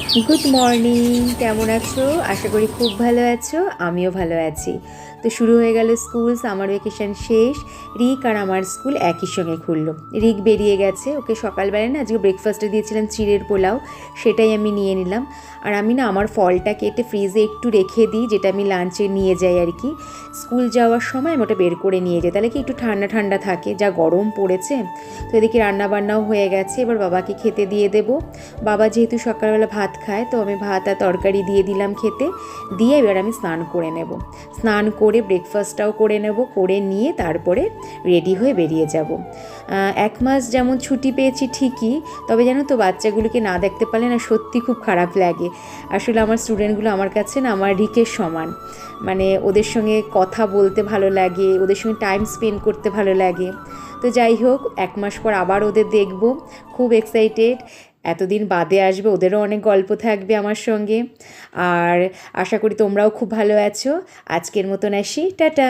Good morning, কেমন আছো? আশা করি খুব ভালো আছো। আমিও ভালো আছি। তো শুরু হয়ে গেল স্কুল, সামার ভ্যাকেশন শেষ। রিক আর আমার স্কুল একই সঙ্গে খুললো। রিক বেরিয়ে গেছে, ওকে সকালবেলায় না আজকে ব্রেকফাস্টে দিয়েছিলাম চিড়ের পোলাও, সেটাই আমি নিয়ে নিলাম। আর আমি না আমার ফলটা কেটে ফ্রিজে একটু রেখে দিই, যেটা আমি লাঞ্চে নিয়ে যাই আর কি। স্কুল যাওয়ার সময় আমি ওটা বের করে নিয়ে যাই, তাহলে কি একটু ঠান্ডা ঠান্ডা থাকে, যা গরম পড়েছে। তো এদিকে রান্নাবান্নাও হয়ে গেছে, এবার বাবাকে খেতে দিয়ে দেবো। বাবা যেহেতু সকালবেলা ভাত খায়, তো আমি ভাত আর তরকারি দিয়ে দিলাম খেতে। দিয়ে এবার আমি স্নান করে নেব। স্নান করে ব্রেকফাস্টটাও করে নেব, করে নিয়ে তারপরে রেডি হয়ে বেরিয়ে যাব। 1 মাস যেমন ছুটি পেয়েছি ঠিকই, তবে জানো তো বাচ্চাগুলোকে না দেখতে পারলে না সত্যি খুব খারাপ লাগে। আসলে আমার স্টুডেন্টগুলো আমার কাছে না আমার রিকের সমান। মানে ওদের সঙ্গে কথা বলতে ভালো লাগে, ওদের সঙ্গে টাইম স্পেন্ড করতে ভালো লাগে। তো যাই হোক, 1 মাস পর আবার ওদের দেখব, খুব এক্সাইটেড। এতদিন বাদে আসবে, ওদেরও অনেক গল্প থাকবে আমার সঙ্গে। আর আশা করি তোমরাও খুব ভালো আছো। আজকের মতন আসি, টাটা।